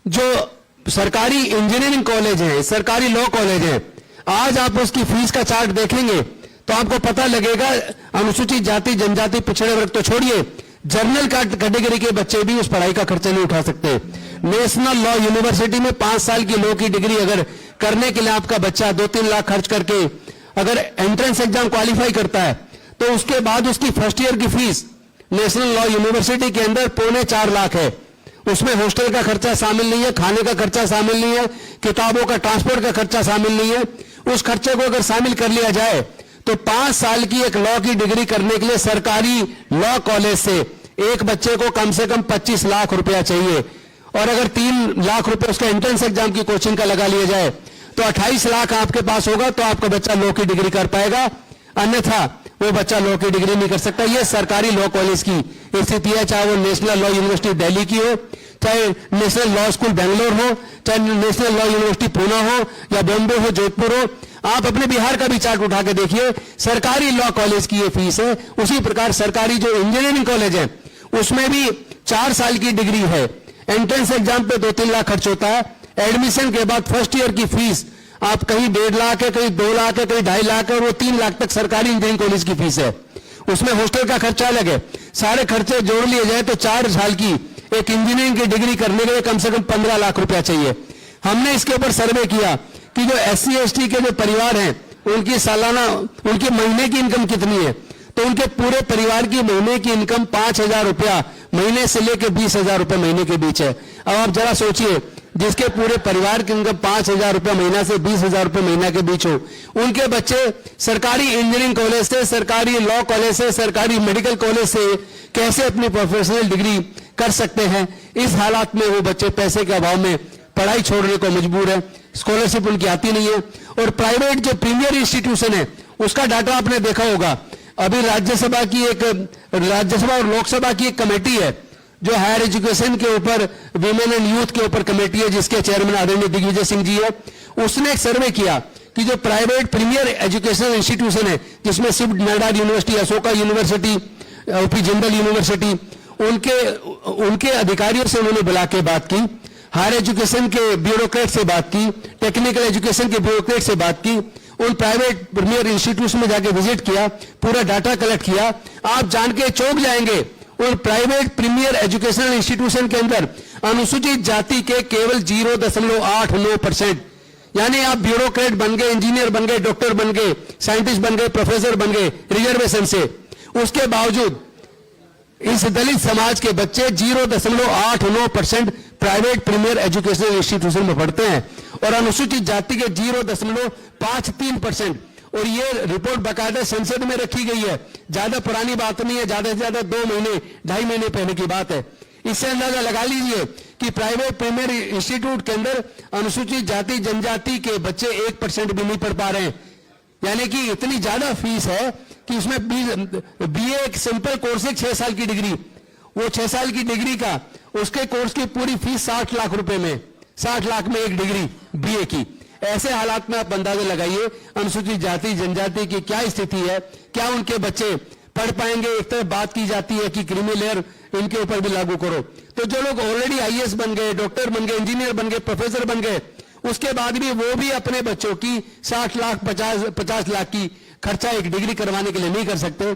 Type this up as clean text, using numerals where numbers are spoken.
जो सरकारी engineering college है, सरकारी लॉ कॉलेज है, आज आप उसकी फीस का चार्ट देखेंगे तो आपको पता लगेगा अनुसूचित जाति जनजाति पिछड़े वर्ग तो छोड़िए, जनरल कैटेगरी के बच्चे भी उस पढ़ाई का खर्चा नहीं उठा सकते। नेशनल लॉ यूनिवर्सिटी में 5 साल की लॉ की डिग्री अगर करने के लिए आपका बच्चा 2-3 लाख खर्च करके अगर एंट्रेंस एग्जाम क्वालिफाई करता है तो उसके बाद उसकी फर्स्ट ईयर की फीस नेशनल लॉ यूनिवर्सिटी के अंदर 3.25 लाख है। उसमें हॉस्टल का खर्चा शामिल नहीं है, खाने का खर्चा शामिल नहीं है, किताबों का ट्रांसपोर्ट का खर्चा शामिल नहीं है। उस खर्चे को अगर शामिल कर लिया जाए तो 5 साल की एक लॉ की डिग्री करने के लिए सरकारी लॉ कॉलेज से एक बच्चे को कम से कम 25 लाख रुपया चाहिए, और अगर 3 लाख रुपए उसका एंट्रेंस एग्जाम की कोचिंग का लगा लिया जाए तो 28 लाख आपके पास होगा तो आपका बच्चा लॉ की डिग्री कर पाएगा, अन्यथा वो बच्चा लॉ की डिग्री नहीं कर सकता। ये सरकारी लॉ कॉलेज की स्थिति है, चाहे वो नेशनल लॉ यूनिवर्सिटी दिल्ली की हो, चाहे नेशनल लॉ स्कूल बेंगलोर हो, चाहे नेशनल लॉ यूनिवर्सिटी पुणे हो या बॉम्बे हो, जोधपुर हो। आप अपने बिहार का भी चार्ट उठा के देखिए, सरकारी लॉ कॉलेज की ये फीस है। उसी प्रकार सरकारी जो इंजीनियरिंग कॉलेज है उसमें भी 4 साल की डिग्री है, एंट्रेंस एग्जाम पे 2-3 लाख खर्च होता है, एडमिशन के बाद फर्स्ट ईयर की फीस आप कहीं 1.5 लाख है, कहीं 2 लाख है, कहीं 2.5 लाख है, और वो 3 लाख तक सरकारी इंजीनियरिंग कॉलेज की फीस है। उसमें हॉस्टल का खर्चा अलग है। सारे खर्चे जोड़ लिए जाए तो 4 साल की एक इंजीनियरिंग की डिग्री करने के लिए कम से कम 15 लाख रुपया चाहिए। हमने इसके ऊपर सर्वे किया कि जो SC ST के जो परिवार हैं उनकी सालाना, उनकी महीने की इनकम कितनी है, तो उनके पूरे परिवार की महीने की इनकम 5,000 रुपया महीने से लेकर 20,000 रुपये महीने के बीच है। अब आप जरा सोचिए, जिसके पूरे परिवार की इनकम 5,000 रुपये महीना से 20,000 रुपये महीना के बीच हो, उनके बच्चे सरकारी इंजीनियरिंग कॉलेज से, सरकारी लॉ कॉलेज से, सरकारी मेडिकल कॉलेज से कैसे अपनी प्रोफेशनल डिग्री कर सकते हैं। इस हालात में वो बच्चे पैसे के अभाव में पढ़ाई छोड़ने को मजबूर है, स्कॉलरशिप उनकी आती नहीं है। और प्राइवेट जो प्रीमियर इंस्टीट्यूशन है उसका डाटा आपने देखा होगा। अभी राज्यसभा और लोकसभा की एक कमेटी है जो हायर एजुकेशन के ऊपर, विमेन एंड यूथ के ऊपर कमेटी है, जिसके चेयरमैन आदरणीय दिग्विजय सिंह जी है। उसने एक सर्वे किया कि जो प्राइवेट प्रीमियर एजुकेशनल इंस्टीट्यूशन है, जिसमें सिर्फ Nadar university, Ashoka university, OP Jindal university, उनके अधिकारियों से उन्होंने बुला के बात की, हायर एजुकेशन के ब्यूरोक्रेट से बात की, टेक्निकल एजुकेशन के ब्यूरोक्रेट से बात की, उन प्राइवेट प्रीमियर इंस्टीट्यूशन में जाके विजिट किया, पूरा डाटा कलेक्ट किया। आप जान के चौंक जाएंगे, उन प्राइवेट प्रीमियर एजुकेशनल इंस्टीट्यूशन के अंदर अनुसूचित जाति के केवल 0.89%, यानी आप ब्यूरोक्रेट बन गए, इंजीनियर बन गए, डॉक्टर बन गए, साइंटिस्ट बन गए, प्रोफेसर बन गए रिजर्वेशन से, उसके बावजूद इस दलित समाज के बच्चे 0.89% प्राइवेट प्रीमियर एजुकेशनल इंस्टीट्यूशन में पढ़ते हैं और अनुसूचित जाति के 0.53%। और ये रिपोर्ट बाकायदा संसद में रखी गई है, ज्यादा पुरानी बात नहीं है, ज्यादा से ज्यादा 2 महीने 2.5 महीने पहले की बात है। इससे अंदाजा लगा लीजिए कि प्राइवेट प्रीमियर इंस्टीट्यूट के अंदर अनुसूचित जाति जनजाति के बच्चे 1% भी नहीं पढ़ पा रहे हैं। यानी कि इतनी ज्यादा फीस है कि उसमें BA एक सिंपल कोर्स है, 6 साल की डिग्री, वो 6 साल की डिग्री का उसके कोर्स की पूरी फीस 60 लाख रुपए में, 60 लाख में एक डिग्री BA की। ऐसे हालात में आप अंदाजा लगाइए अनुसूचित जाति जनजाति की क्या स्थिति है, क्या उनके बच्चे पढ़ पाएंगे। एक तरफ बात की जाती है कि क्रीमी लेयर इनके ऊपर भी लागू करो, तो जो लोग ऑलरेडी IAS बन गए, डॉक्टर बन गए, इंजीनियर बन गए, प्रोफेसर बन गए, उसके बाद भी वो भी अपने बच्चों की 60 लाख 50 लाख की खर्चा एक डिग्री करवाने के लिए नहीं कर सकते।